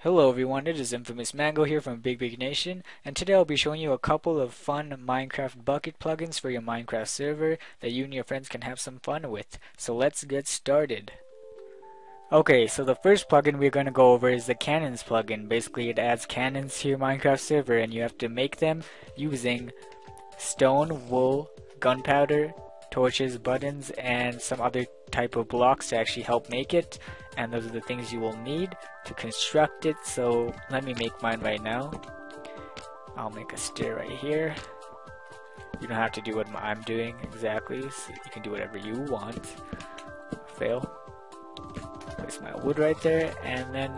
Hello everyone, it is Infamous Mango here from BigBigNation, and today I'll be showing you a couple of fun Minecraft Bukkit plugins for your Minecraft server that you and your friends can have some fun with. So let's get started. Okay, so the first plugin we're going to go over is the cannons plugin. Basically it adds cannons to your Minecraft server and you have to make them using stone, wool, gunpowder, torches, buttons, and some other type of blocks to actually help make it. And those are the things you will need to construct it. So let me make mine right now. I'll make a stair right here. You don't have to do what I'm doing exactly, so you can do whatever you want. Fail. Place my wood right there, and then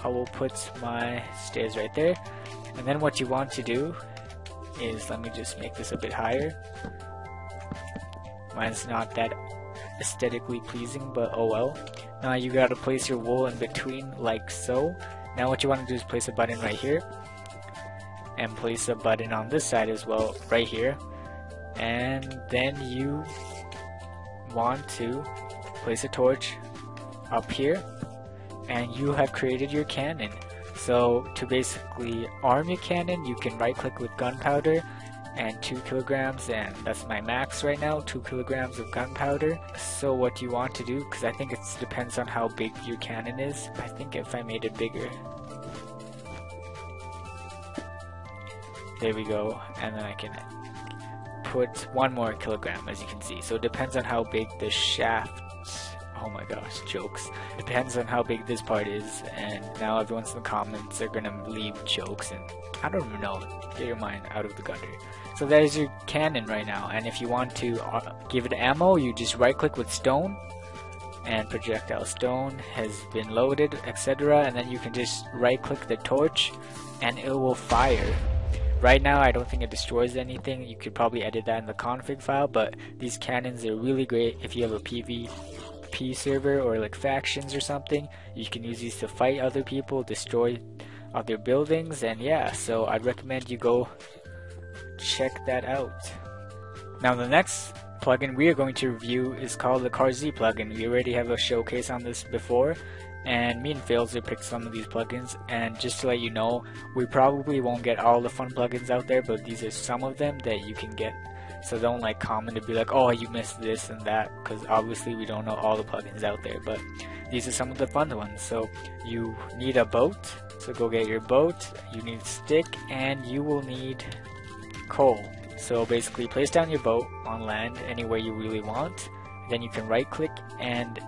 I will put my stairs right there. And then what you want to do is, let me just make this a bit higher. Mine's not that aesthetically pleasing, but oh well. Now you gotta place your wool in between like so. Now what you want to do is place a button right here, and place a button on this side as well, right here. And then you want to place a torch up here, and you have created your cannon. So to basically arm your cannon, you can right click with gunpowder and 2 kilograms, and that's my max right now, 2 kilograms of gunpowder. So what you want to do, because I think it depends on how big your cannon is, I think if I made it bigger, there we go, and then I can put 1 more kilogram, as you can see. So it depends on how big the shaft, oh my gosh, jokes, depends on how big this part is. And now everyone's in the comments are gonna leave jokes, and I don't even know, get your mind out of the gutter. So that is your cannon right now, and if you want to give it ammo, you just right click with stone, and projectile stone has been loaded, etc. And then you can just right click the torch and it will fire. Right now I don't think it destroys anything. You could probably edit that in the config file, but these cannons are really great if you have a PvP server or like factions or something. You can use these to fight other people, destroy other buildings, and yeah, so I'd recommend you go check that out. Now the next plugin we are going to review is called the CarZ plugin. We already have a showcase on this before, and me and Failzer picked some of these plugins, and just to let you know, we probably won't get all the fun plugins out there, but these are some of them that you can get. So don't like comment to be like, oh, you missed this and that, because obviously we don't know all the plugins out there, but these are some of the fun ones. So you need a boat, so go get your boat, you need stick, and you will need coal. So basically place down your boat on land anywhere you really want, then you can right click, and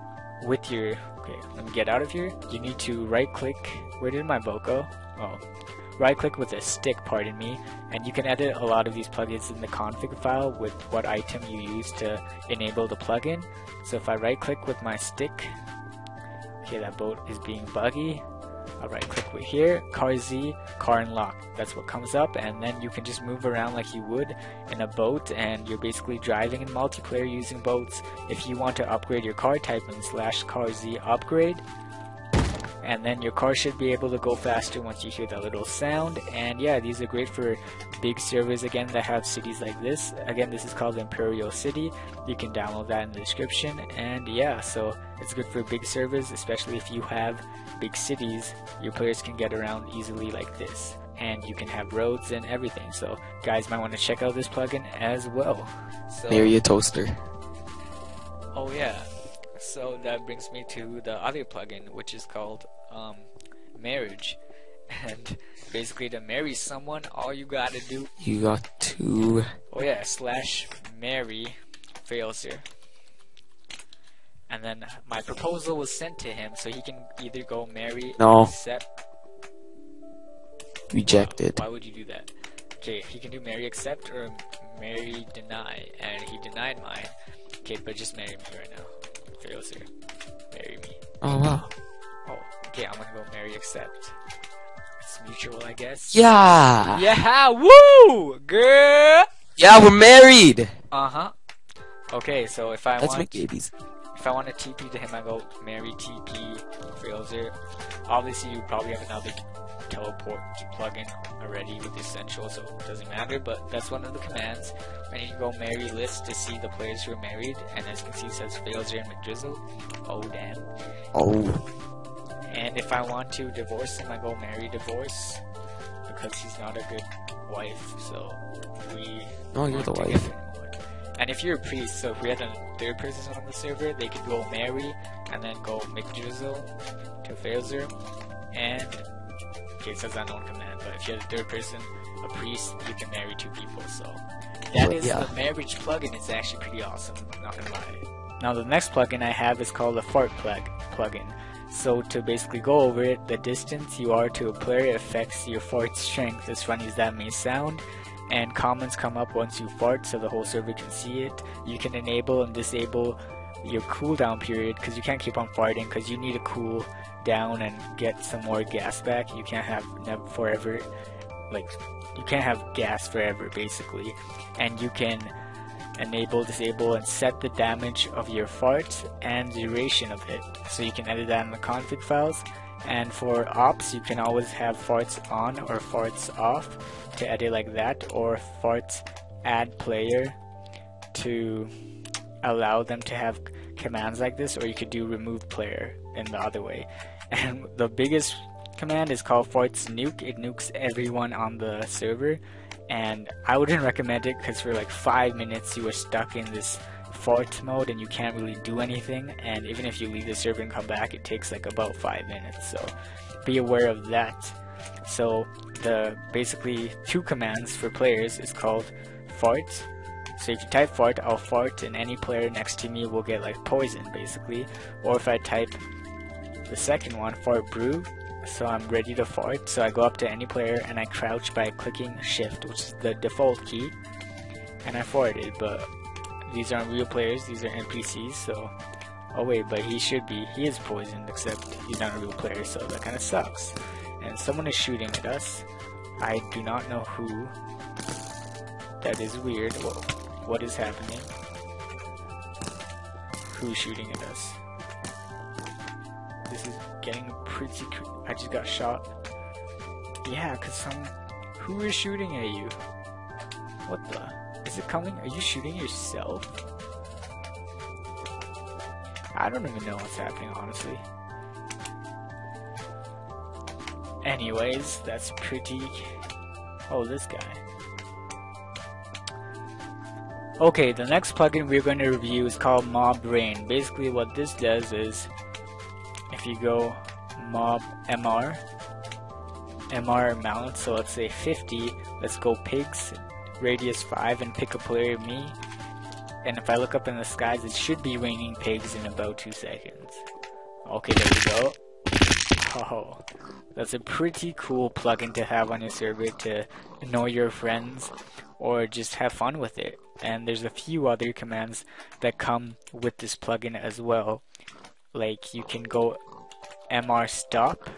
with your, okay, let me get out of here, you need to right click, where did my boat go? Oh, right click with a stick, pardon me, and you can edit a lot of these plugins in the config file with what item you use to enable the plugin. So if I right click with my stick, okay, that boat is being buggy, I'll right click with here, CarZ, car unlock, that's what comes up, and then you can just move around like you would in a boat, and you're basically driving in multiplayer using boats. If you want to upgrade your car, type in /CarZ upgrade, and then your car should be able to go faster once you hear that little sound. And yeah, these are great for big servers again that have cities like this. Again, this is called Imperial City. You can download that in the description. And yeah, so it's good for big servers, especially if you have big cities. Your players can get around easily like this, and you can have roads and everything. So guys might want to check out this plugin as well. So, Marry a toaster. oh yeah, so that brings me to the other plugin, which is called marriage. And basically to marry someone, all you gotta do, You got to... oh yeah, /marry Failzer. And then my proposal was sent to him, so he can either go marry, No. accept. Rejected. Why would you do that? Okay, he can do marry, accept, or marry, deny, and he denied mine. Okay, but just marry me right now. Failzer, marry me. Oh wow. Oh, okay, I'm gonna go marry, accept. It's mutual, I guess. Yeah! Yeah, woo! Girl! Yeah, we're married! Uh-huh. Okay, so if I Let's want... make babies. If I want to TP to him, I go marry TP Failzer. Obviously, you probably have another teleport plugin already with Essential, so it doesn't matter, but that's one of the commands. And you can go marry list to see the players who are married, and as you can see, it says Failzer and McDrizzle. Oh, damn. Oh. And if I want to divorce him, I go marry divorce, because he's not a good wife, so we... Oh, you're the want to wife. get rid of him. And if you're a priest, so if we had a third person on the server, they could go marry, and then go McDrizzle to Failzer, and... Okay, it says unknown command, but if you had a third person, a priest, you can marry 2 people, so... That is the marriage plugin. It's actually pretty awesome, not gonna lie. Now the next plugin I have is called the fart plugin. So to basically go over it, the distance you are to a player affects your fart strength, as funny as that may sound, and comments come up once you fart so the whole server can see it. You can enable and disable your cooldown period, because you can't keep on farting, because you need to cool down and get some more gas back. You can't have forever, like, you can't have gas forever basically. And you can enable, disable, and set the damage of your farts and duration of it, so you can edit that in the config files. And for ops, you can always have farts on or farts off to edit like that, or farts add player to allow them to have commands like this, or you could do remove player in the other way. And the biggest command is called farts nuke. It nukes everyone on the server, and I wouldn't recommend it, because for like 5 minutes you are stuck in this fart mode and you can't really do anything, and even if you leave the server and come back, it takes like about 5 minutes, so be aware of that. So the basically 2 commands for players is called fart. So if you type fart, I'll fart, and any player next to me will get like poison basically. Or if I type the second one, fart brew, so I'm ready to fart, so I go up to any player and I crouch by clicking shift, which is the default key, and I farted. But these aren't real players, these are NPCs, so... Oh wait, but he is poisoned, except he's not a real player, so that kinda sucks. And someone is shooting at us. I do not know who. That is weird. Whoa. What is happening? Who's shooting at us? This is getting pretty... I just got shot. Yeah, cause who is shooting at you? What the? Is it coming? Are you shooting yourself? I don't even know what's happening, honestly. Anyways, that's pretty... Oh, this guy. Okay, the next plugin we're going to review is called MobRain. Basically what this does is, if you go MR amount, so let's say 50, let's go pigs, radius 5, and pick a player, me, and if I look up in the skies, it should be raining pigs in about 2 seconds. Okay, there we go. Oh, that's a pretty cool plugin to have on your server to know your friends or just have fun with it. And there's a few other commands that come with this plugin as well. Like you can go MR stop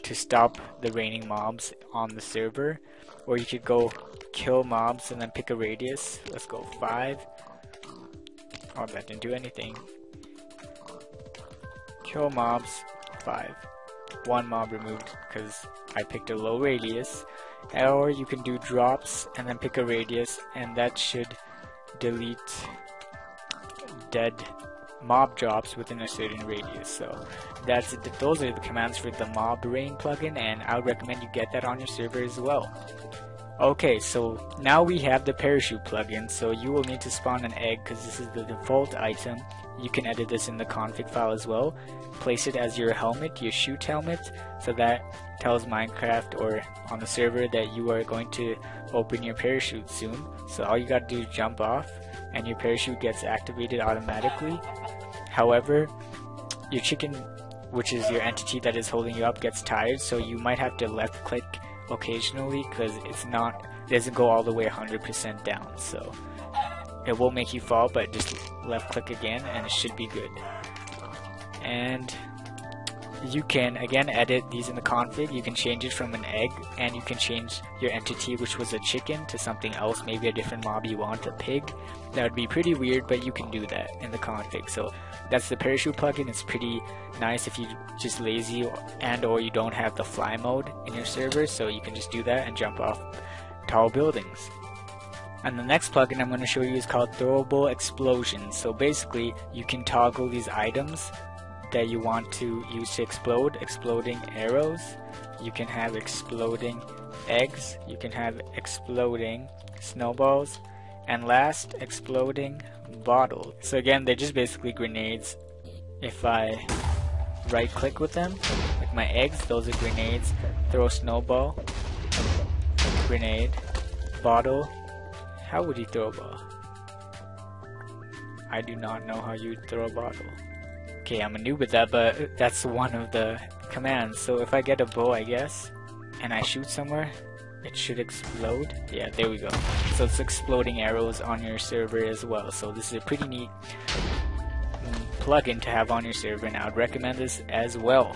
to stop the raining mobs on the server, or you could go kill mobs and then pick a radius. Let's go 5. Oh, that didn't do anything. Kill mobs 5. 1 mob removed because I picked a low radius. Or you can do drops and then pick a radius, and that should delete dead mob drops within a certain radius. So that's it. Those are the commands for the MobRain plugin, and I would recommend you get that on your server as well. Okay, so now we have the parachute plugin. So you will need to spawn an egg because this is the default item. You can edit this in the config file as well. Place it as your helmet, your shoot helmet, so that tells Minecraft or on the server that you are going to open your parachute soon. So all you gotta do is jump off and your parachute gets activated automatically. However, your chicken, which is your entity that is holding you up, gets tired, so you might have to left click occasionally because it doesn't go all the way 100% down. So it will make you fall, but just left click again and it should be good. And you can again edit these in the config. You can change it from an egg, and you can change your entity, which was a chicken, to something else, maybe a different mob you want, a pig. That would be pretty weird, but you can do that in the config. So that's the parachute plugin. It's pretty nice if you just lazy and or you don't have the fly mode in your server, so you can just do that and jump off tall buildings. And the next plugin I'm going to show you is called ThrowableExplosions. So basically you can toggle these items that you want to use to explode, exploding arrows. You can have exploding eggs. You can have exploding snowballs. And last, exploding bottles. So again, they're just basically grenades. If I right click with them, like my eggs, those are grenades. Throw snowball, grenade, bottle. How would you throw a ball? I do not know how you throw a bottle. Okay, I'm a noob at that, but that's one of the commands. So if I get a bow, I guess, and I shoot somewhere, it should explode. Yeah, there we go. So it's exploding arrows on your server as well. So this is a pretty neat plugin to have on your server, and I would recommend this as well.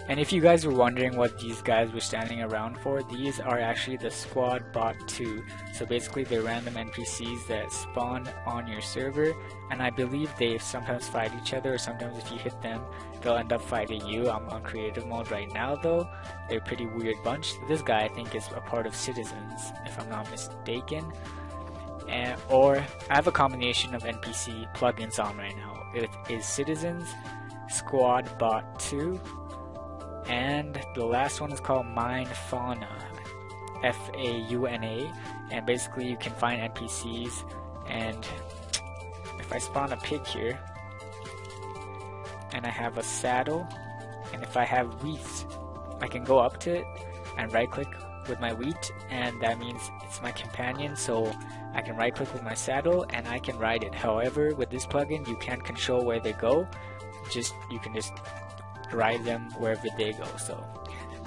And if you guys were wondering what these guys were standing around for, these are actually the SquadBot 2. So basically they're random NPCs that spawn on your server, and I believe they sometimes fight each other, or sometimes if you hit them, they'll end up fighting you. I'm on creative mode right now though. They're a pretty weird bunch. This guy I think is a part of Citizens, if I'm not mistaken. Or I have a combination of NPC plugins on right now. It is Citizens, SquadBot 2, and the last one is called MineFauna, F-A-U-N-A, and basically you can find NPCs, and if I spawn a pig here, and I have a saddle, and if I have wheat, I can go up to it and right click with my wheat, and that means it's my companion, so I can right click with my saddle and I can ride it. However, with this plugin you can't control where they go, you can just ride them wherever they go. So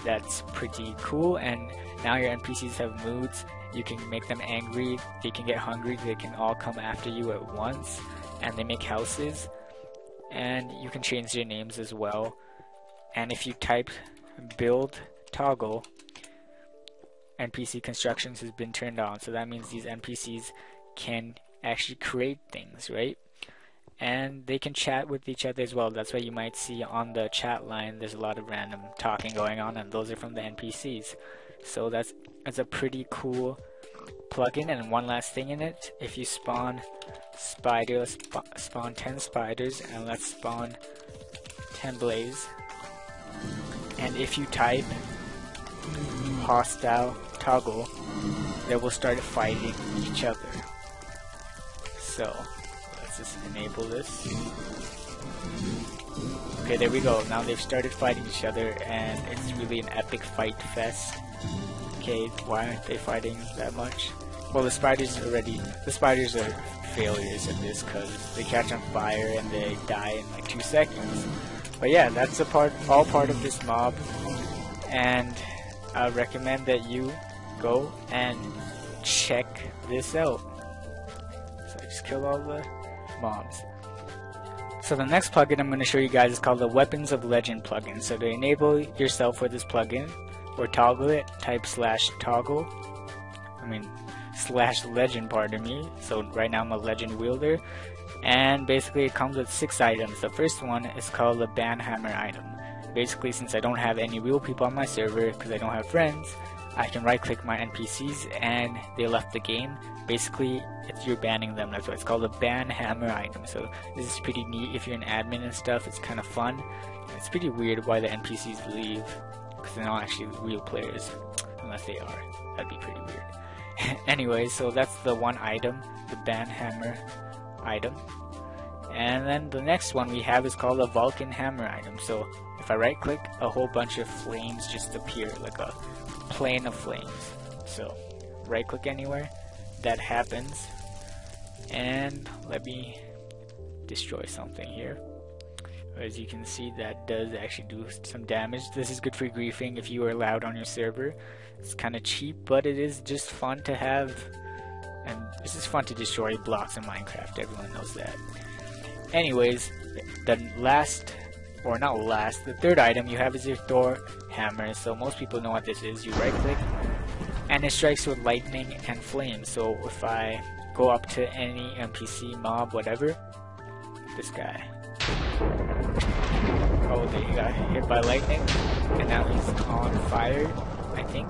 that's pretty cool. And now your NPCs have moods. You can make them angry, they can get hungry, they can all come after you at once, and they make houses, and you can change their names as well. And if you type build toggle, NPC constructions has been turned on, so that means these NPCs can actually create things, right? And they can chat with each other as well. That's why you might see on the chat line there's a lot of random talking going on, and those are from the NPCs. So that's a pretty cool plugin. And one last thing in it, if you spawn spiders, spawn 10 spiders, and let's spawn 10 blaze, and if you type hostile toggle, they will start fighting each other. So let's just enable this. Okay, there we go. Now they've started fighting each other, and it's really an epic fight fest. Okay, why aren't they fighting that much? Well, the spiders are failures at this because they catch on fire and they die in like 2 seconds. But yeah, that's all part of this mob, and I recommend that you go and check this out. So I just killed all the mobs. So the next plugin I'm going to show you guys is called the Weapons of Legend plugin. So to enable yourself with this plugin, or toggle it, type /toggle. /legend, pardon me. So right now I'm a legend wielder, and basically it comes with 6 items. The first one is called the Banhammer item. Basically, since I don't have any real people on my server because I don't have friends, I can right click my NPCs and they left the game. Basically, you're banning them. That's why it's called a Banhammer item. So this is pretty neat if you're an admin and stuff. It's kind of fun. It's pretty weird why the NPCs leave, because they're not actually real players, unless they are. That'd be pretty weird. Anyway, so that's the one item, the Banhammer item. And then the next one we have is called a Vulcan Hammer item. So if I right click, a whole bunch of flames just appear, like a plane of flames. So right click anywhere, that happens. And let me destroy something here. As you can see, that does actually do some damage. This is good for griefing if you are allowed on your server. It's kind of cheap, but it is just fun to have, and it's just fun to destroy blocks in Minecraft. Everyone knows that. Anyways, the third item you have is your Thor hammer. So most people know what this is. You right click and it strikes with lightning and flames. So if I go up to any NPC, mob, whatever, this guy, oh, he got hit by lightning and now he's on fire, I think.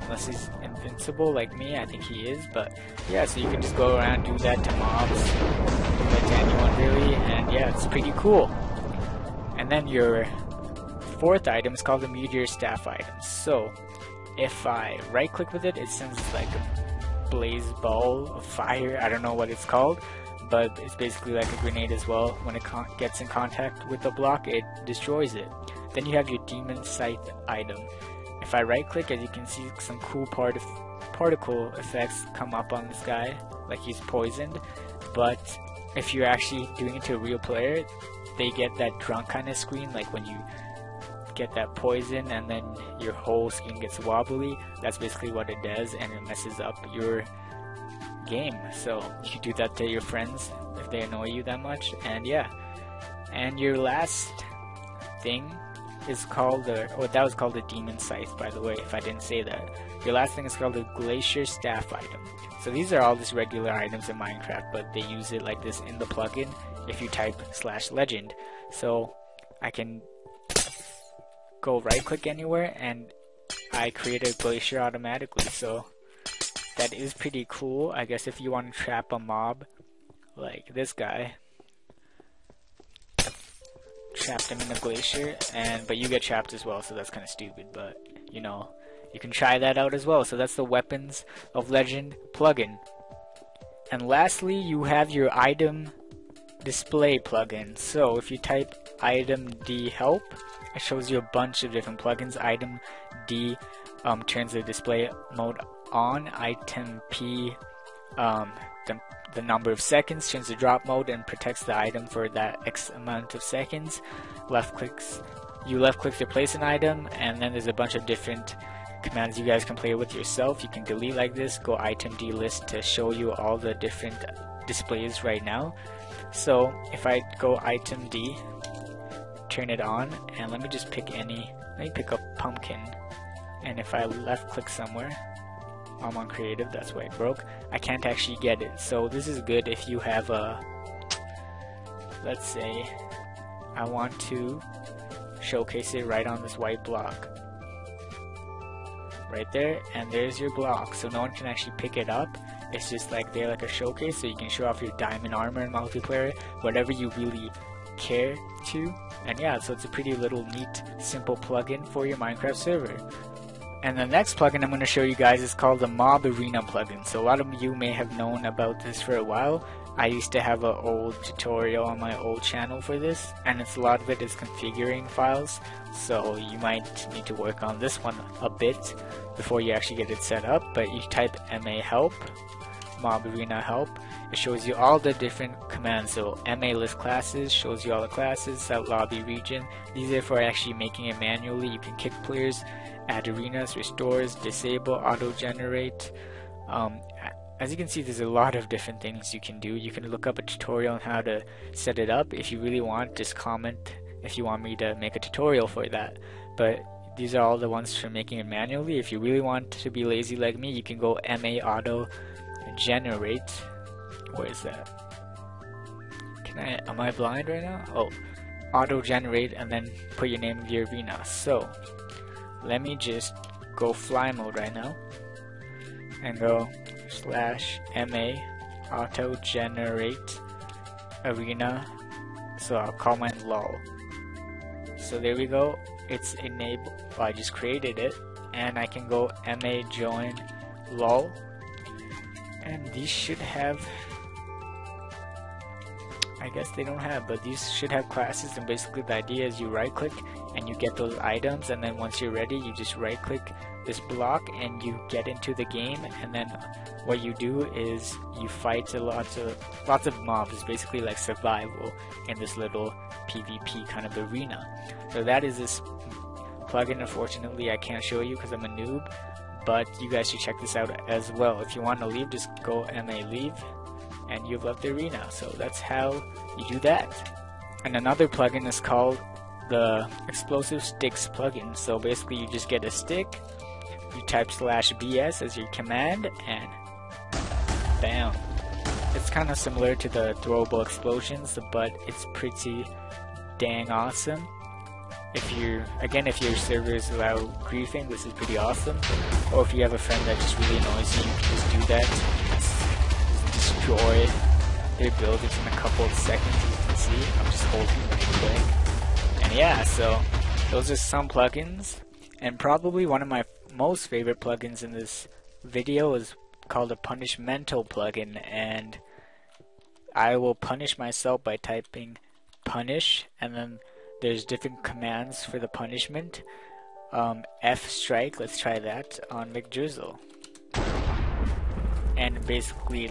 Unless he's invincible like me, I think he is. But yeah, so you can just go around, do that to mobs, do that to anyone really, and yeah, it's pretty cool. then your fourth item is called the Meteor Staff item. So if I right click with it, it sends like a blaze ball of fire. I don't know what it's called, but it's basically like a grenade as well. When it gets in contact with the block, it destroys it. Then you have your Demon Scythe item. If I right click, as you can see, some cool particle effects come up on this guy, like he's poisoned. But if you're actually doing it to a real player, they get that drunk kind of screen, like when you get that poison and then your whole screen gets wobbly. That's basically what it does, and it messes up your game. So you can do that to your friends if they annoy you that much. And yeah, and your last thing is called that was called the Demon Scythe, by the way, if I didn't say that. Your last thing is called the Glacier Staff item. So these are all just regular items in Minecraft, but they use it like this in the plugin if you type /legend. So I can go right click anywhere and I create a glacier automatically. So that is pretty cool. I guess if you want to trap a mob like this guy, trap them in a glacier, but you get trapped as well, so that's kind of stupid, but you know, you can try that out as well. So that's the Weapons of Legend plugin. And lastly, you have your ItemDisplay plugin. So if you type ItemD help, it shows you a bunch of different plugins. ItemD turns the display mode on. ItemP the number of seconds, turns the drop mode and protects the item for that X amount of seconds. You left click to place an item, and then there's a bunch of different commands you guys can play with yourself. You can delete like this, go ItemD list to show you all the different displays right now. So if I go ItemD, turn it on, and let me just pick let me pick up pumpkin, and if I left click somewhere, I'm on creative, that's why it broke, I can't actually get it. So this is good if you have let's say I want to showcase it right on this white block right there, and there's your block, so no one can actually pick it up. It's just like they're like a showcase, so you can show off your diamond armor in multiplayer, whatever you really care to. And yeah, so it's a pretty little neat simple plugin for your Minecraft server. And the next plugin I'm going to show you guys is called the MobArena plugin. So a lot of you may have known about this for a while. I used to have an old tutorial on my old channel for this, and a lot of it is configuring files, so you might need to work on this one a bit before you actually get it set up. But you type MA help, MobArena help, it shows you all the different commands. So MA list classes shows you all the classes, set lobby region, these are for actually making it manually. You can kick players, add arenas, restores, disable, auto generate. As you can see, there's a lot of different things you can do. You can look up a tutorial on how to set it up. If you really want, just comment if you want me to make a tutorial for that. But these are all the ones for making it manually. If you really want to be lazy like me, you can go MA auto generate. Where is that? Am I blind right now? Oh, auto generate, and then put your name of your arena. So let me just go fly mode right now and go /MA auto generate arena. So I'll call mine LOL. So there we go, it's enabled. I just created it, and I can go MA join LOL, and these should have, I guess they don't have, but these should have classes. And basically the idea is you right click and you get those items, and then once you're ready you just right click this block and you get into the game, and then what you do is you fight lots of mobs. It's basically like survival in this little PvP kind of arena. So that is this plugin. Unfortunately I can't show you because I'm a noob, but you guys should check this out as well. If you want to leave, just go MA leave and you've left the arena. So that's how you do that. And another plugin is called the ExplosiveSticks plugin. So basically you just get a stick, you type /BS as your command, and bam. It's kind of similar to the ThrowableExplosions, but it's pretty dang awesome. If your servers allow griefing, this is pretty awesome. Or if you have a friend that just really annoys you, you can just do that. Just destroy their buildings in a couple of seconds. As you can see, I'm just holding right click, and And yeah, so those are some plugins, and probably one of my most favorite plugins in this video is called a Punishmental plugin, and I will punish myself by typing punish, and then there's different commands for the punishment. F strike, let's try that on McDrizzle, and basically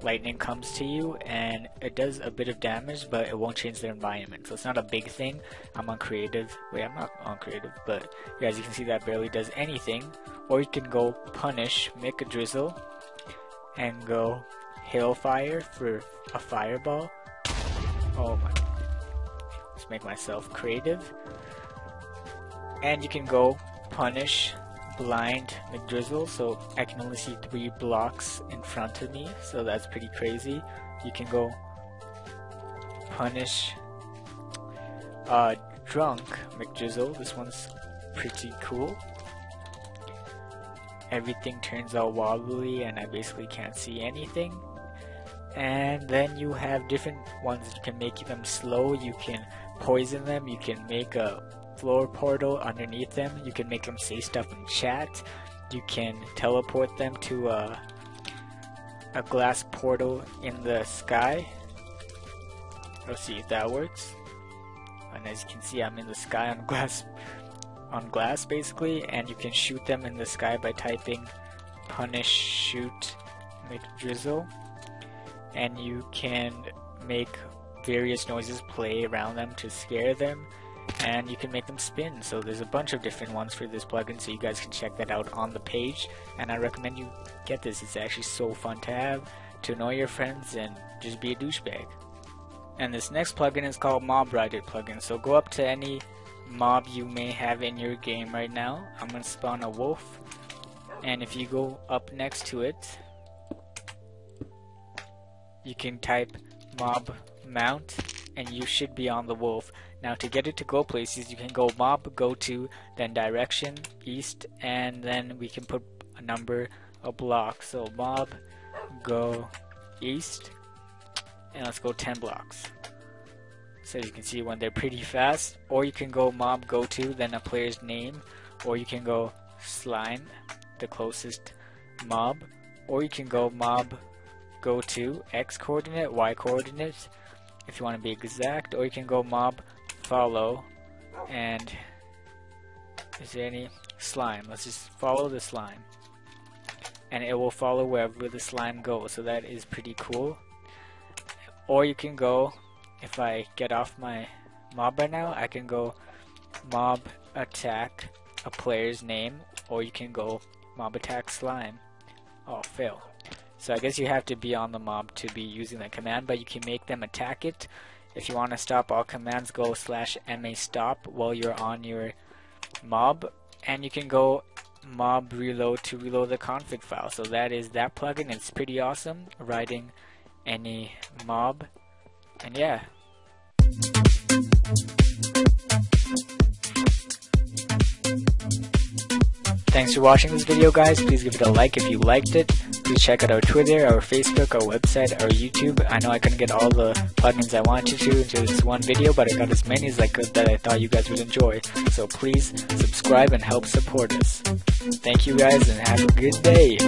lightning comes to you and it does a bit of damage, but it won't change the environment, so it's not a big thing. I'm on creative. Wait, I'm not on creative, but yeah, as you can see, that barely does anything. Or you can go punish, make a drizzle, and go hailfire for a fireball. Oh my, let's make myself creative. And you can go punish blind McDrizzle, so I can only see 3 blocks in front of me, so that's pretty crazy. You can go punish drunk McDrizzle. This one's pretty cool. Everything turns out wobbly and I basically can't see anything. And then you have different ones. You can make them slow, you can poison them, you can make a floor portal underneath them, you can make them say stuff in chat, you can teleport them to a glass portal in the sky. Let's see if that works. And as you can see, I'm in the sky on glass basically, and you can shoot them in the sky by typing punish shoot McDrizzle, and you can make various noises play around them to scare them, and you can make them spin. So there's a bunch of different ones for this plugin, so you guys can check that out on the page, and I recommend you get this. It's actually so fun to have, to annoy your friends and just be a douchebag. And this next plugin is called MobRain plugin. So go up to any mob you may have in your game right now. I'm gonna spawn a wolf, and if you go up next to it, you can type mob mount and you should be on the wolf. Now to get it to go places, you can go mob go to, then direction east, and then we can put a number, a block. So mob go east, and let's go 10 blocks. So you can see when they're pretty fast. Or you can go mob go to, then a player's name, or you can go slime, the closest mob, or you can go mob go to X coordinate, Y coordinate if you want to be exact, or you can go mob follow, and is there any slime? Let's just follow the slime, and it will follow wherever the slime goes, so that is pretty cool. Or you can go, if I get off my mob right now, I can go mob attack a player's name, or you can go mob attack slime. Oh, fail. So I guess you have to be on the mob to be using that command, but you can make them attack it. If you want to stop all commands, go /MA stop while you're on your mob, and you can go mob reload to reload the config file. So that is that plugin. It's pretty awesome, riding any mob, and yeah. Thanks for watching this video, guys. Please give it a like if you liked it. Please check out our Twitter, our Facebook, our website, our YouTube. I know I couldn't get all the plugins I wanted to into this one video, but I got as many as I could that I thought you guys would enjoy. So please subscribe and help support us. Thank you guys, and have a good day.